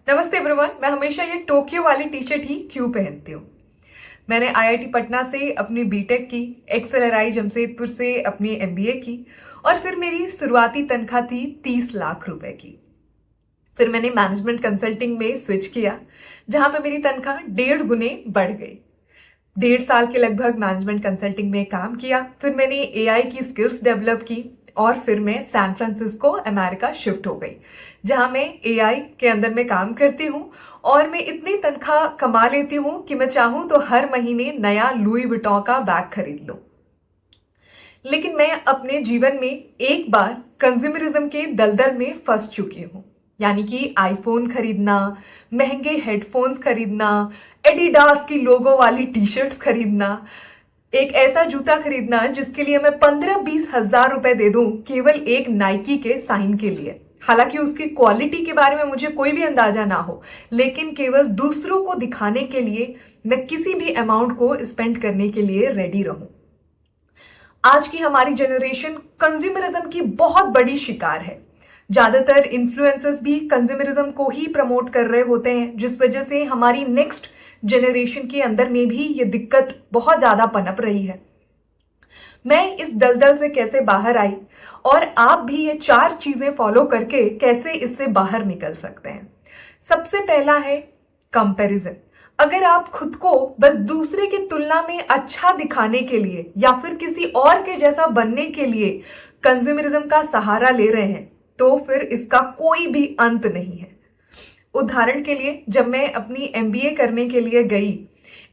नमस्ते एवरीवन। मैं हमेशा ये टोक्यो वाली टी शर्ट ही क्यों पहनती हूँ। मैंने आईआईटी पटना से अपनी बीटेक की, एक्सएलआरआई जमशेदपुर से अपनी एमबीए की और फिर मेरी शुरुआती तनख्वाह थी 30 लाख रुपए की। फिर मैंने मैनेजमेंट कंसल्टिंग में स्विच किया, जहां पे मेरी तनख्वाह 1.5 गुने बढ़ गई। 1.5 साल के लगभग मैनेजमेंट कंसल्टिंग में काम किया। फिर मैंने एआई की स्किल्स डेवलप की और फिर मैं सैन फ्रांसिस्को अमेरिका शिफ्ट हो गई, जहां मैं एआई के अंदर में काम करती हूँ और मैं इतनी तनख्वाह कमा लेती हूँ कि मैं चाहूँ तो हर महीने नया लुई विटॉन का बैग खरीद लूं। लेकिन मैं अपने जीवन में एक बार कंज्यूमरिज्म के दलदल में फंस चुकी हूँ, यानी कि आईफोन खरीदना, महंगे हेडफोन्स खरीदना, एडिडास की लोगो वाली टी शर्ट्स खरीदना, एक ऐसा जूता खरीदना जिसके लिए मैं 15-20 हजार रुपए दे दूं केवल एक नाइकी के साइन के लिए। हालांकि उसकी क्वालिटी के बारे में मुझे कोई भी अंदाजा ना हो, लेकिन केवल दूसरों को दिखाने के लिए मैं किसी भी अमाउंट को स्पेंड करने के लिए रेडी रहूं। आज की हमारी जनरेशन कंज्यूमरिज्म की बहुत बड़ी शिकार है। ज्यादातर इन्फ्लुएंसर्स भी कंज्यूमरिज्म को ही प्रमोट कर रहे होते हैं, जिस वजह से हमारी नेक्स्ट जनरेशन के अंदर में भी ये दिक्कत बहुत ज्यादा पनप रही है। मैं इस दलदल से कैसे बाहर आई और आप भी ये 4 चीजें फॉलो करके कैसे इससे बाहर निकल सकते हैं। सबसे पहला है कंपैरिजन। अगर आप खुद को बस दूसरे की तुलना में अच्छा दिखाने के लिए या फिर किसी और के जैसा बनने के लिए कंज्यूमरिज्म का सहारा ले रहे हैं, तो फिर इसका कोई भी अंत नहीं है। उदाहरण के लिए, जब मैं अपनी एमबीए करने के लिए गई,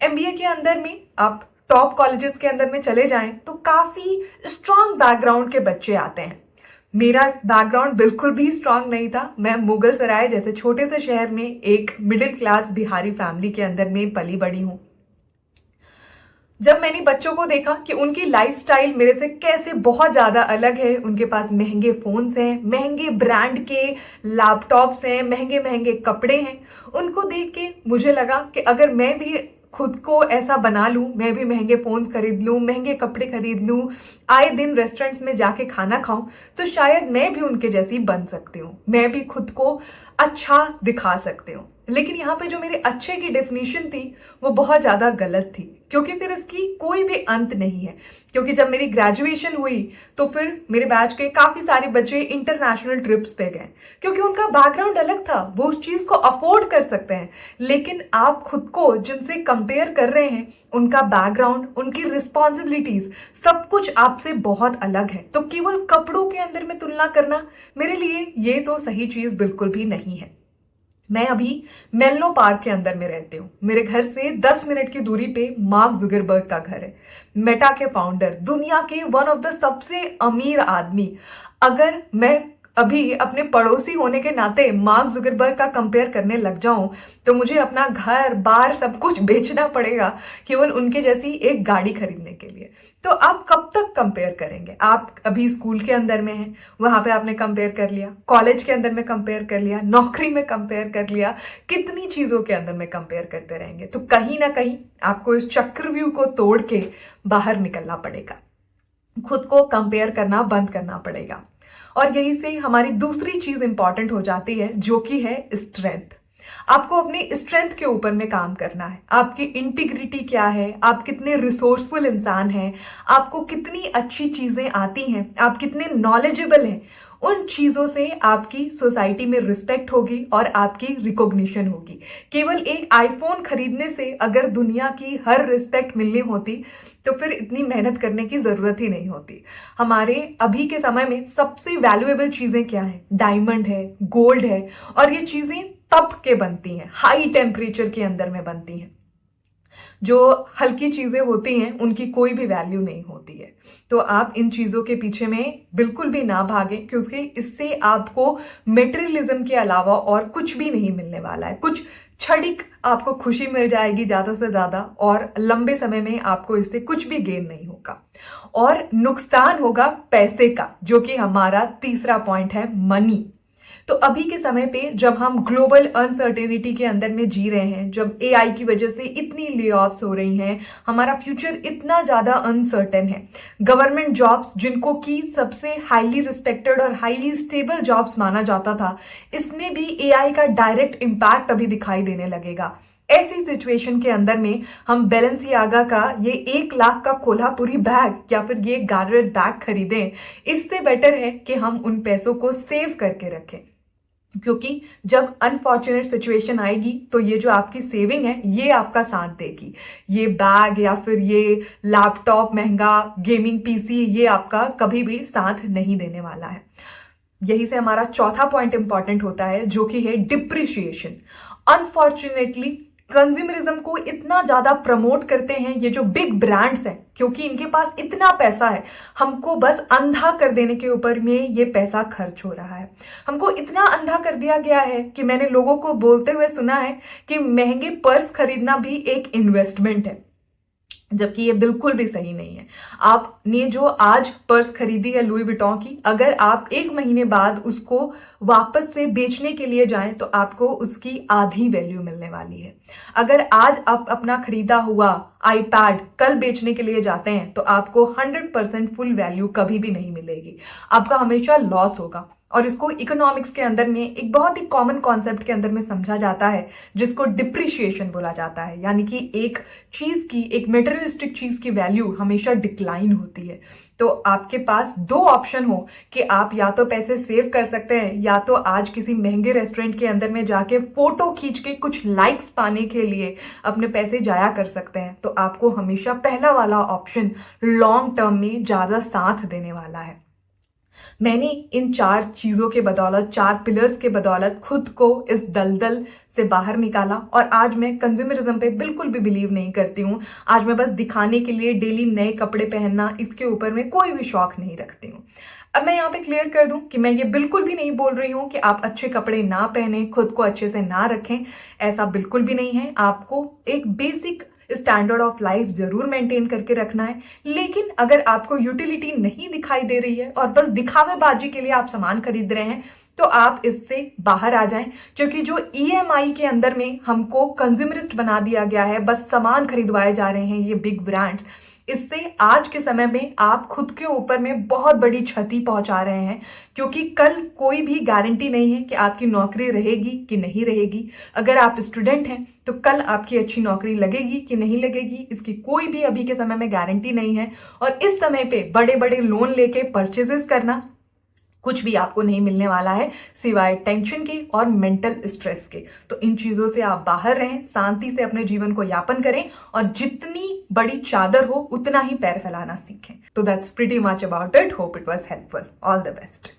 एमबीए के अंदर में आप टॉप कॉलेजेस के अंदर में चले जाएं तो काफी स्ट्रांग बैकग्राउंड के बच्चे आते हैं। मेरा बैकग्राउंड बिल्कुल भी स्ट्रांग नहीं था। मैं मुगल सराय जैसे छोटे से शहर में एक मिडिल क्लास बिहारी फैमिली के अंदर में पली बड़ी हूं। जब मैंने बच्चों को देखा कि उनकी लाइफस्टाइल मेरे से कैसे बहुत ज्यादा अलग है, उनके पास महंगे फोन्स हैं, महंगे ब्रांड के लैपटॉप्स हैं, महंगे महंगे कपड़े हैं, उनको देख के मुझे लगा कि अगर मैं भी खुद को ऐसा बना लूं, मैं भी महंगे फोन्स खरीद लूं, महंगे कपड़े खरीद लूं, आए दिन रेस्टोरेंट्स में जाके खाना खाऊं, तो शायद मैं भी उनके जैसी बन सकती हूँ, मैं भी खुद को अच्छा दिखा सकती हूँ। लेकिन यहाँ पे जो मेरे अच्छे की डेफिनेशन थी वो बहुत ज्यादा गलत थी, क्योंकि फिर इसकी कोई भी अंत नहीं है। क्योंकि जब मेरी ग्रेजुएशन हुई तो फिर मेरे बैच के काफी सारे बच्चे इंटरनेशनल ट्रिप्स पे गए, क्योंकि उनका बैकग्राउंड अलग था, वो उस चीज को अफोर्ड कर सकते हैं। लेकिन आप खुद को जिनसे कंपेयर कर रहे हैं, उनका बैकग्राउंड, उनकी रिस्पॉन्सिबिलिटीज, सब कुछ आपसे बहुत अलग है। तो केवल कपड़ों के अंदर में तुलना करना मेरे लिए ये तो सही चीज बिल्कुल भी नहीं है। मैं अभी मेल्नो पार्क के अंदर में रहती हूँ। मेरे घर से 10 मिनट की दूरी पे मार्क जुकरबर्ग का घर है, मेटा के फाउंडर, दुनिया के वन ऑफ द सबसे अमीर आदमी। अगर मैं अभी अपने पड़ोसी होने के नाते मार्क जुकरबर्ग का कंपेयर करने लग जाऊं तो मुझे अपना घर बार सब कुछ बेचना पड़ेगा केवल उनके जैसी एक गाड़ी खरीदने के लिए। तो आप कब तक कंपेयर करेंगे? आप अभी स्कूल के अंदर में हैं, वहां पे आपने कंपेयर कर लिया, कॉलेज के अंदर में कंपेयर कर लिया, नौकरी में कंपेयर कर लिया, कितनी चीजों के अंदर में कंपेयर करते रहेंगे? तो कहीं ना कहीं आपको इस चक्रव्यूह को तोड़ के बाहर निकलना पड़ेगा, खुद को कंपेयर करना बंद करना पड़ेगा। और यही से हमारी दूसरी चीज इंपॉर्टेंट हो जाती है, जो कि है स्ट्रेंथ। आपको अपनी स्ट्रेंथ के ऊपर में काम करना है। आपकी इंटीग्रिटी क्या है, आप कितने रिसोर्सफुल इंसान हैं, आपको कितनी अच्छी चीजें आती हैं, आप कितने नॉलेजेबल हैं, उन चीजों से आपकी सोसाइटी में रिस्पेक्ट होगी और आपकी रिकॉग्निशन होगी। केवल एक आईफोन खरीदने से अगर दुनिया की हर रिस्पेक्ट मिलनी होती तो फिर इतनी मेहनत करने की जरूरत ही नहीं होती। हमारे अभी के समय में सबसे वैल्यूएबल चीजें क्या है? डायमंड है, गोल्ड है, और ये चीजें तप के बनती हैं, हाई टेम्परेचर के अंदर में बनती हैं। जो हल्की चीजें होती हैं उनकी कोई भी वैल्यू नहीं होती है। तो आप इन चीजों के पीछे में बिल्कुल भी ना भागे, क्योंकि इससे आपको मेटेरियलिज्म के अलावा और कुछ भी नहीं मिलने वाला है। कुछ क्षणिक आपको खुशी मिल जाएगी ज्यादा से ज्यादा, और लंबे समय में आपको इससे कुछ भी गेन नहीं होगा और नुकसान होगा पैसे का, जो कि हमारा तीसरा पॉइंट है, मनी। तो अभी के समय पे जब हम ग्लोबल अनसर्टेनिटी के अंदर में जी रहे हैं, जब एआई की वजह से इतनी ले ऑफ्स हो रही हैं, हमारा फ्यूचर इतना ज़्यादा अनसर्टेन है, गवर्नमेंट जॉब्स जिनको कि सबसे हाईली रिस्पेक्टेड और हाईली स्टेबल जॉब्स माना जाता था, इसमें भी एआई का डायरेक्ट इम्पैक्ट अभी दिखाई देने लगेगा। ऐसी सिचुएशन के अंदर में हम बैलेंसियागा का ये 1 लाख का कोल्हापुरी बैग या फिर ये गार्रेट बैग खरीदें, इससे बेटर है कि हम उन पैसों को सेव करके रखें, क्योंकि जब अनफॉर्चुनेट सिचुएशन आएगी तो ये जो आपकी सेविंग है ये आपका साथ देगी। ये बैग या फिर ये लैपटॉप महंगा गेमिंग पीसी ये आपका कभी भी साथ नहीं देने वाला है। यही से हमारा चौथा पॉइंट इंपॉर्टेंट होता है, जो कि है डिप्रिशिएशन। अनफॉर्चुनेटली कंज्यूमरिज्म को इतना ज्यादा प्रमोट करते हैं ये जो बिग ब्रांड्स हैं, क्योंकि इनके पास इतना पैसा है, हमको बस अंधा कर देने के ऊपर में ये पैसा खर्च हो रहा है। हमको इतना अंधा कर दिया गया है कि मैंने लोगों को बोलते हुए सुना है कि महंगे पर्स खरीदना भी एक इन्वेस्टमेंट है, जबकि ये बिल्कुल भी सही नहीं है। आपने जो आज पर्स खरीदी है लुई विटॉन की, अगर आप 1 महीने बाद उसको वापस से बेचने के लिए जाएं तो आपको उसकी आधी वैल्यू मिलने वाली है। अगर आज आप अपना खरीदा हुआ आईपैड कल बेचने के लिए जाते हैं तो आपको 100% फुल वैल्यू कभी भी नहीं मिलेगी, आपका हमेशा लॉस होगा। और इसको इकोनॉमिक्स के अंदर में एक बहुत ही कॉमन कॉन्सेप्ट के अंदर में समझा जाता है, जिसको डिप्रिशिएशन बोला जाता है, यानी कि एक चीज की, एक मेटेरियलिस्टिक चीज की वैल्यू हमेशा डिक्लाइन होती है। तो आपके पास 2 ऑप्शन हो कि आप या तो पैसे सेव कर सकते हैं, या तो आज किसी महंगे रेस्टोरेंट के अंदर में जाके फोटो खींच के कुछ लाइक्स पाने के लिए अपने पैसे जाया कर सकते हैं। तो आपको हमेशा पहला वाला ऑप्शन लॉन्ग टर्म में ज्यादा साथ देने वाला है। मैंने इन 4 चीजों के बदौलत, 4 पिलर्स के बदौलत खुद को इस दलदल से बाहर निकाला, और आज मैं कंज्यूमरिज्म पे बिल्कुल भी बिलीव नहीं करती हूँ। आज मैं बस दिखाने के लिए डेली नए कपड़े पहनना, इसके ऊपर में कोई भी शौक नहीं रखती हूँ। अब मैं यहाँ पे क्लियर कर दूं कि मैं ये बिल्कुल भी नहीं बोल रही हूँ कि आप अच्छे कपड़े ना पहने, खुद को अच्छे से ना रखें, ऐसा बिल्कुल भी नहीं है। आपको एक बेसिक स्टैंडर्ड ऑफ लाइफ जरूर मेंटेन करके रखना है, लेकिन अगर आपको यूटिलिटी नहीं दिखाई दे रही है और बस दिखावेबाजी के लिए आप सामान खरीद रहे हैं, तो आप इससे बाहर आ जाएं। क्योंकि जो ईएमआई के अंदर में हमको कंज्यूमरिस्ट बना दिया गया है, बस सामान खरीदवाए जा रहे हैं ये बिग ब्रांड्स, इससे आज के समय में आप खुद के ऊपर में बहुत बड़ी क्षति पहुंचा रहे हैं। क्योंकि कल कोई भी गारंटी नहीं है कि आपकी नौकरी रहेगी कि नहीं रहेगी। अगर आप स्टूडेंट हैं तो कल आपकी अच्छी नौकरी लगेगी कि नहीं लगेगी, इसकी कोई भी अभी के समय में गारंटी नहीं है। और इस समय पे बड़े बड़े लोन लेके परचेजेस करना, कुछ भी आपको नहीं मिलने वाला है सिवाय टेंशन के और मेंटल स्ट्रेस के। तो इन चीजों से आप बाहर रहें, शांति से अपने जीवन को यापन करें, और जितनी बड़ी चादर हो उतना ही पैर फैलाना सीखें। तो that's pretty much about it. Hope it was helpful. All the best.